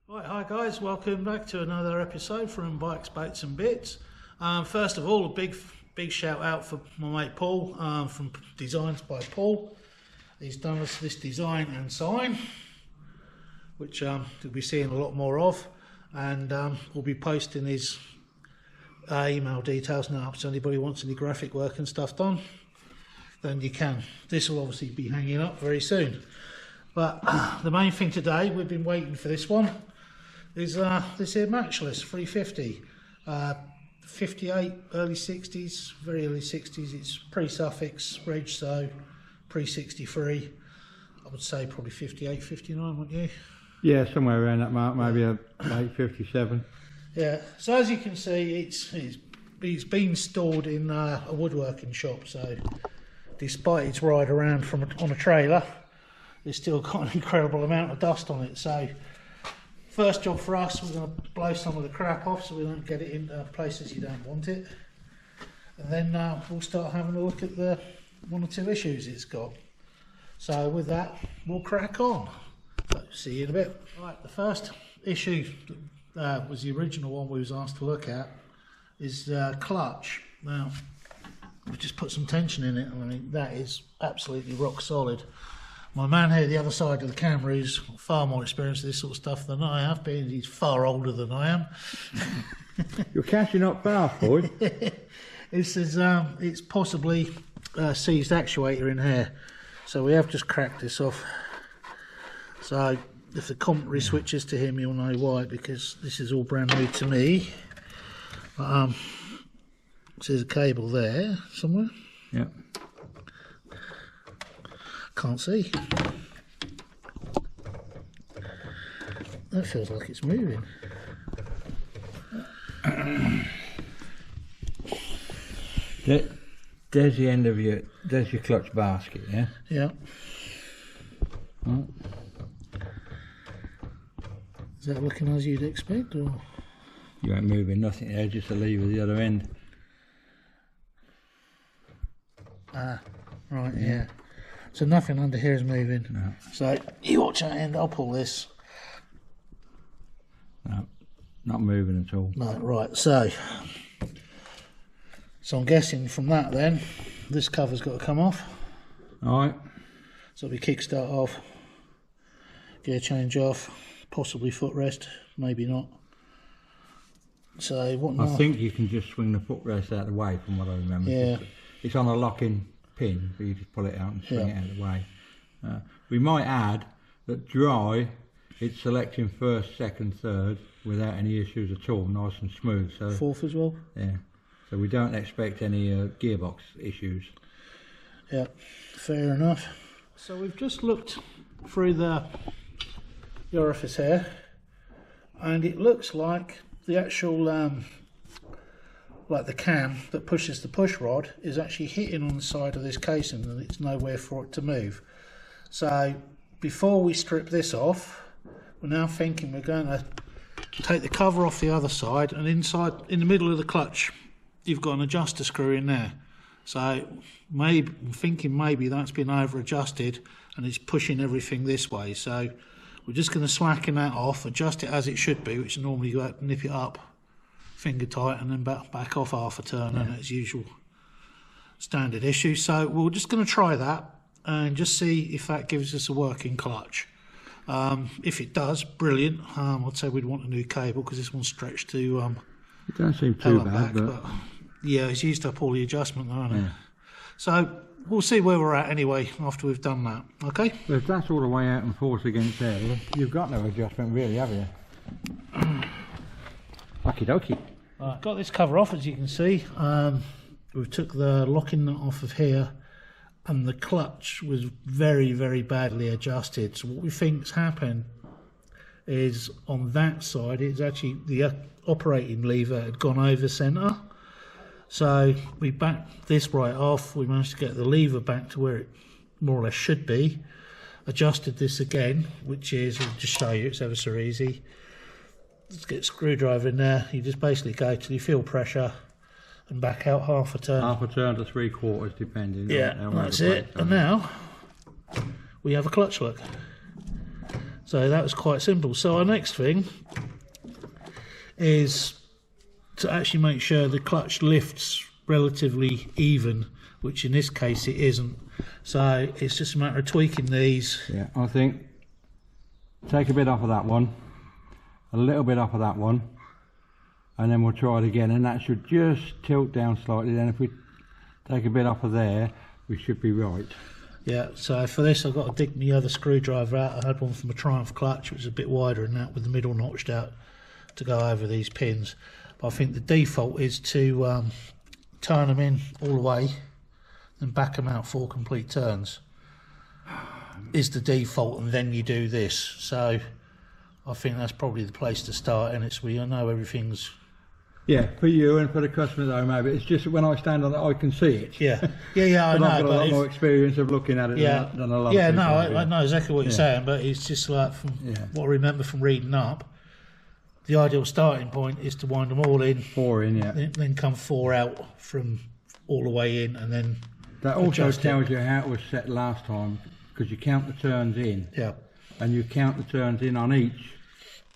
Right, hi guys, welcome back to another episode from Bikes, Boats and Bits. First of all, a big shout out for my mate Paul from Designs by Paul. He's done us this design and sign, which you'll be seeing a lot more of, and we'll be posting his email details now, so anybody wants any graphic work and stuff done, then you can. This will obviously be hanging up very soon. But the main thing today, we've been waiting for this one, is this here Matchless 350. 58, early 60s, very early 60s. It's pre-suffix reg, so pre-63. I would say probably 58, 59, wouldn't you? Yeah, somewhere around that mark, maybe a late 57. Yeah, so as you can see, it's been stored in a woodworking shop, so despite its ride around on a trailer, it's still got an incredible amount of dust on it. So first job for us, we're going to blow some of the crap off so we don't get it into places you don't want it, and then we'll start having a look at the one or two issues it's got. So with that, we'll crack on. So see you in a bit. Right, the first issue was the original one we was asked to look at, is clutch. Now we've just put some tension in it, and I mean that is absolutely rock solid. My man here, the other side of the camera, is far more experienced with this sort of stuff than I have, being he's far older than I am. You're catching up fast, boy. This is it's possibly a seized actuator in here, so we have just cracked this off. So if the commentary switches to him, you'll know why, because this is all brand new to me. But there's a cable there somewhere. Yep. Can't see. That feels like it's moving. There's the end of there's your clutch basket, yeah? Yeah. Oh. Is that looking as you'd expect, or? You ain't moving nothing there, just a lever at the other end. Ah, right, yeah. So nothing under here is moving. No. So you watch that end, I'll pull this. No, not moving at all. No, right, so I'm guessing from that then, this cover's got to come off. Alright. So we kickstart off, gear change off, possibly footrest, maybe not. So what? I think you can just swing the footrest out of the way, from what I remember. Yeah. It's on a locking pin, but you just pull it out and swing it out of the way. We might add that dry, it's selecting first, second, third without any issues at all, nice and smooth. So fourth as well. Yeah. So we don't expect any gearbox issues. Yeah, fair enough. So we've just looked through the orifice here, and it looks like the actual like the cam that pushes the push rod is actually hitting on the side of this casing, and it's nowhere for it to move. So before we strip this off, we're now thinking we're going to take the cover off the other side, and inside, in the middle of the clutch, you've got an adjuster screw in there. So maybe I'm thinking maybe that's been over adjusted and it's pushing everything this way. So we're just going to slacken that off, adjust it as it should be, which normally you have to nip it up finger tight and then back off half a turn, and its usual standard issue. So we're just going to try that and just see if that gives us a working clutch. If it does, brilliant. I'd say we'd want a new cable because this one's stretched to It don't seem too bad, but yeah, it's used up all the adjustment though, hasn't it? So we'll see where we're at anyway after we've done that. Okay. Well, if that's all the way out and forth against there, you've got no adjustment really, have you? Okie dokie. Right, got this cover off, as you can see. We took the locking nut off of here, and the clutch was very, very badly adjusted. So what we think's happened is on that side, it's actually the operating lever had gone over centre. So we backed this right off. We managed to get the lever back to where it more or less should be. Adjusted this again, which is, I'll just show you, it's ever so easy. Let's get a screwdriver in there. You just basically go till you feel pressure and back out half a turn. Half a turn to 3/4 depending. Yeah, that's it. And now we have a clutch look. So that was quite simple. So our next thing is to actually make sure the clutch lifts relatively even, which in this case it isn't. So it's just a matter of tweaking these. Yeah, I think take a bit off of that one, a little bit off of that one, and then we'll try it again, and that should just tilt down slightly. Then if we take a bit off of there, we should be right. Yeah, so for this I've got to dig the other screwdriver out. I had one from a Triumph clutch, which was a bit wider than that, with the middle notched out to go over these pins. But I think the default is to turn them in all the way and back them out 4 complete turns is the default, and then you do this. So I think that's probably the place to start, and it's where you know everything's... Yeah, for you and for the customer though, maybe it's just when I stand on it I can see it. Yeah, I know. I've got a lot more experience of looking at it than a lot of people. I know exactly what you're saying, but it's just like from what I remember from reading up, the ideal starting point is to wind them all in. 4 in, then come 4 out from all the way in, and then that also tells you how it was set last time, because you count the turns in. Yeah. And you count the turns in on each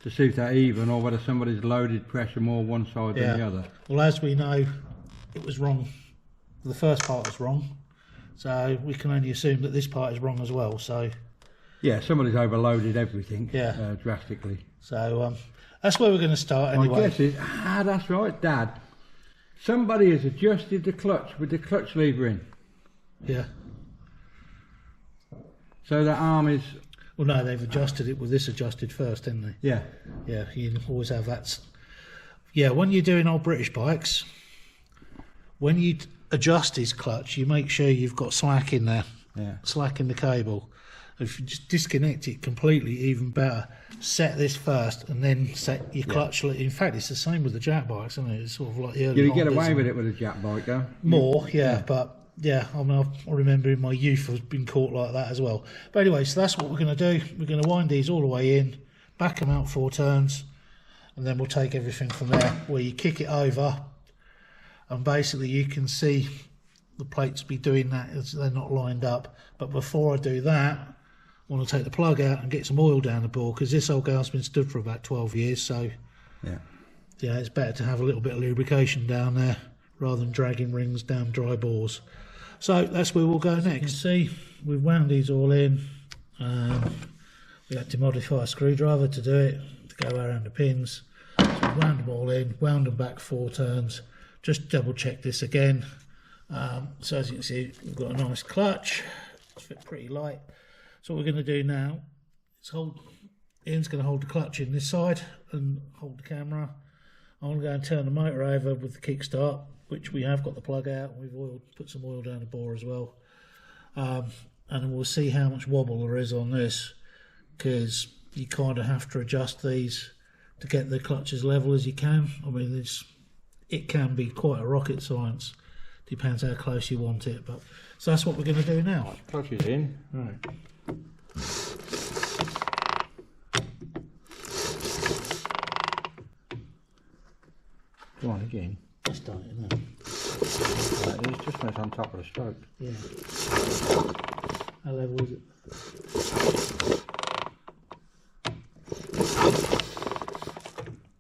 to see if they're even, or whether somebody's loaded pressure more one side than the other. Well, as we know, it was wrong. The first part was wrong, so we can only assume that this part is wrong as well. So yeah, somebody's overloaded everything drastically. So that's where we're going to start anyway. My guess is, that's right, Dad. Somebody has adjusted the clutch with the clutch lever in. Yeah. So that arm is... Well, no, they've adjusted it with this adjusted first, didn't they? Yeah. Yeah, you always have that. Yeah, when you're doing old British bikes, when you adjust his clutch, you make sure you've got slack in there. Yeah. Slack in the cable. If you just disconnect it completely, even better. Set this first and then set your clutch. In fact, it's the same with the jack bikes, isn't it? It's sort of like the early You get away with it with a jack bike, though? More, but... Yeah, I mean, I remember in my youth I've been caught like that as well. But anyway, so that's what we're going to do. We're going to wind these all the way in, back them out 4 turns, and then we'll take everything from there, where you kick it over, and basically you can see the plates be doing that as they're not lined up. But before I do that, I want to take the plug out and get some oil down the bore, because this old gal's been stood for about 12 years, so yeah, it's better to have a little bit of lubrication down there rather than dragging rings down dry bores. So that's where we'll go next. You can see we've wound these all in. We had to modify a screwdriver to do it, to go around the pins. So we've wound them all in, wound them back 4 turns. Just double check this again. So as you can see, we've got a nice clutch. It's pretty light. So what we're going to do now is Ian's going to hold the clutch in this side and hold the camera. I'm going to go and turn the motor over with the kickstart, which we have got the plug out, and we've put some oil down the bore as well. And we'll see how much wobble there is on this, because you kind of have to adjust these to get the clutch as level as you can. I mean, it can be quite a rocket science. Depends how close you want it. But so that's what we're going to do now. Clutch is in. Right. Go on again. Start it now. It's just when it's on top of the stroke. Yeah. How level is it?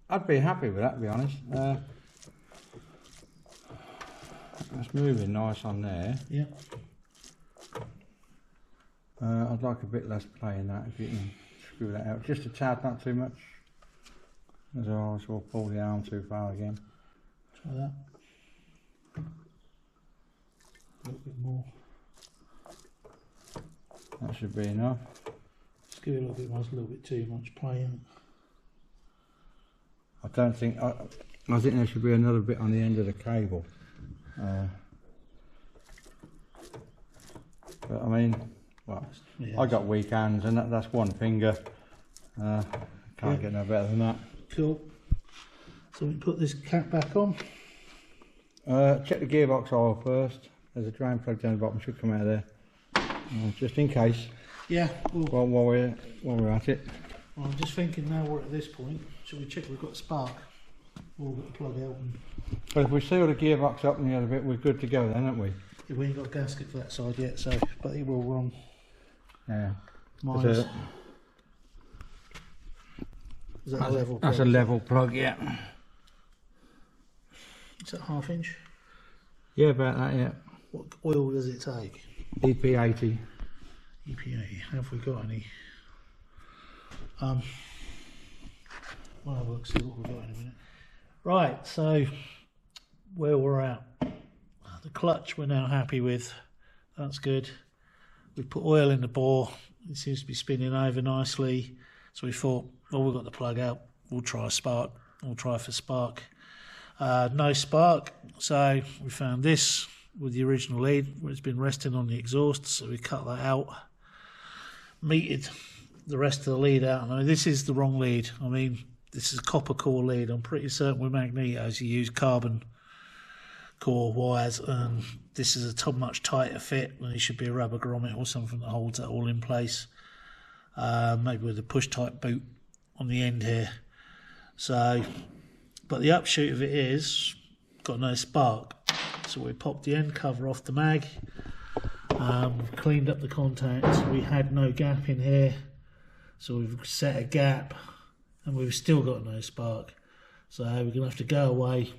I'd be happy with that, to be honest. It's moving nice on there. Yeah. I'd like a bit less play in that, if you can screw that out. Just a tad, not too much. Otherwise we'll pull the arm too far again. Try that. A little bit more. That should be enough. Just give it a little bit more, it's a little bit too much play in it. I don't think, I think there should be another bit on the end of the cable. But I mean, well, I got weak hands, and that's one finger. Can't get no better than that. Cool. So we put this cap back on. Check the gearbox oil first. There's a drain plug down the bottom, should come out of there. Just in case. Yeah. While we're at it. Well, I'm just thinking now we're at this point. Should we check we've got a spark? We'll get the plug out. But if we seal the gearbox up and the other bit, we're good to go then, aren't we? Yeah, we ain't got a gasket for that side yet, so but it will run. Yeah. Is that a level plug? That's a level plug, yeah. Is that 1/2 inch? Yeah, about that, yeah. What oil does it take? EP80. EP80. Have we got any? Well, we'll see what we've got in a minute. Right, so where we're at. The clutch we're now happy with. That's good. We've put oil in the bore. It seems to be spinning over nicely. So we thought, well, we've got the plug out. We'll try a spark. We'll try for spark. No spark. So we found this with the original lead where it's been resting on the exhaust. So we cut that out. Metered the rest of the lead out. I mean, this is the wrong lead. I mean, this is a copper core lead. I'm pretty certain with magnetos you use carbon core wires, and this is a much tighter fit, and it should be a rubber grommet or something that holds that all in place. Maybe with a push type boot on the end here. So, but the upshoot of it is got no spark. So we popped the end cover off the mag. Cleaned up the contacts. We had no gap in here, so we've set a gap, and we've still got no spark. So we're gonna have to go away,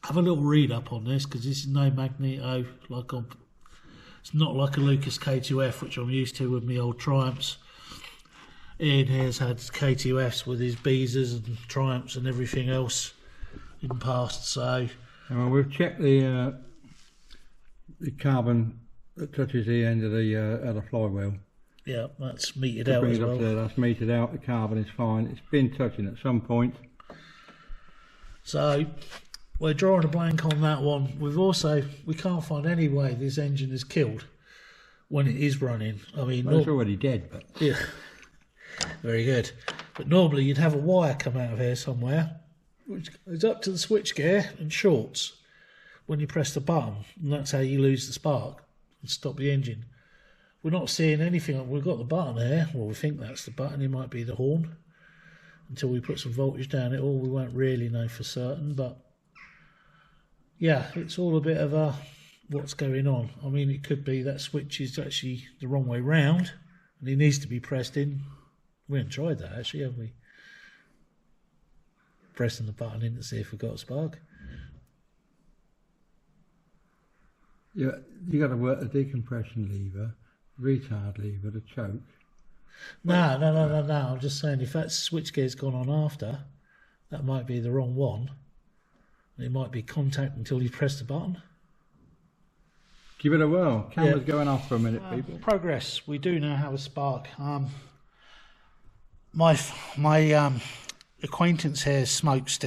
have a little read up on this, because this is no magneto it's not like a Lucas K2F, which I'm used to with my old Triumphs. Ian here's had K2Fs with his Beezers and Triumphs and everything else in the past. So well, we've checked the carbon that touches the end of the flywheel. Yeah, that's metered out as well. That's metered out. The carbon is fine. It's been touching at some point. So we're drawing a blank on that one. We can't find any way this engine is killed when it is running. I mean, well, it's already dead, but yeah, very good. But normally you'd have a wire come out of here somewhere, which goes up to the switchgear and shorts when you press the button, and that's how you lose the spark and stop the engine. We're not seeing anything. We've got the button here. Well, we think that's the button. It might be the horn. Until we put some voltage down it all, we won't really know for certain. But yeah, it's all a bit of a what's going on. I mean, it could be that switch is actually the wrong way round and it needs to be pressed in. We haven't tried that actually, have we? Pressing the button in to see if we've got a spark. Yeah, you got to work the decompression lever, retard lever, the choke. No. I'm just saying, if that switchgear's gone on after, that might be the wrong one. It might be contact until you press the button. Give it a whirl. Camera's going off for a minute, people. Progress. We do now have a spark. My acquaintance here smokes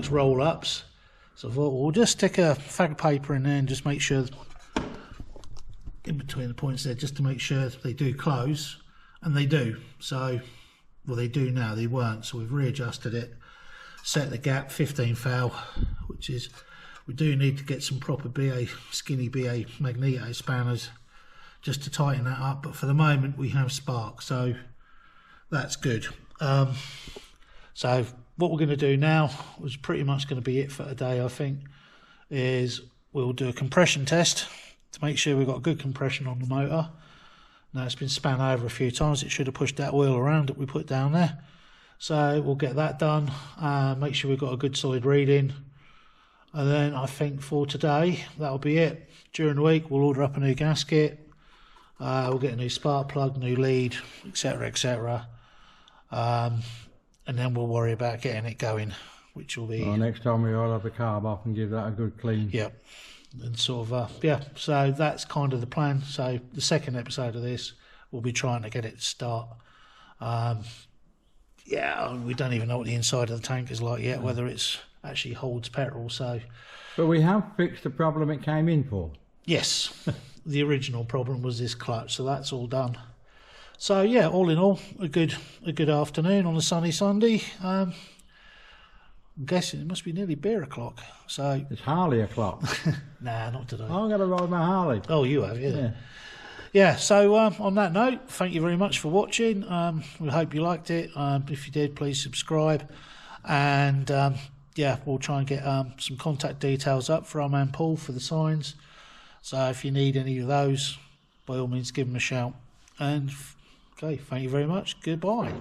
roll-ups. So I thought we'll just stick a fag paper in there and just make sure, in between the points there, just to make sure they do close. And they do. So, well, they do now. They weren't. So we've readjusted it. Set the gap 15 thou, which is, we do need to get some proper skinny BA magneto spanners just to tighten that up. But for the moment, we have spark. So that's good. So what we're going to do now was pretty much going to be it for today, I think, is we'll do a compression test to make sure we've got good compression on the motor. Now it's been span over a few times. It should have pushed that oil around that we put down there. So we'll get that done. Make sure we've got a good solid reading. And then I think for today, that'll be it. During the week, we'll order up a new gasket. We'll get a new spark plug, new lead, etc., etc. And then we'll worry about getting it going, which will be... Well, next time we oil up the carb up and give that a good clean. Yep. And sort of, yeah, so that's kind of the plan. So the second episode of this, we'll be trying to get it to start. Yeah, we don't even know what the inside of the tank is like yet, whether it's actually holds petrol. So, but we have fixed the problem it came in for. Yes, the original problem was this clutch, so that's all done. So yeah, all in all, a good afternoon on a sunny Sunday. I'm guessing it must be nearly beer o'clock. So it's Harley o'clock. Nah, not today. I'm going to ride my Harley. Oh, you have, yeah. Yeah, so on that note, thank you very much for watching. We hope you liked it. If you did, please subscribe. And yeah, we'll try and get some contact details up for our man Paul for the signs. So if you need any of those, by all means, give him a shout. And okay, thank you very much. Goodbye.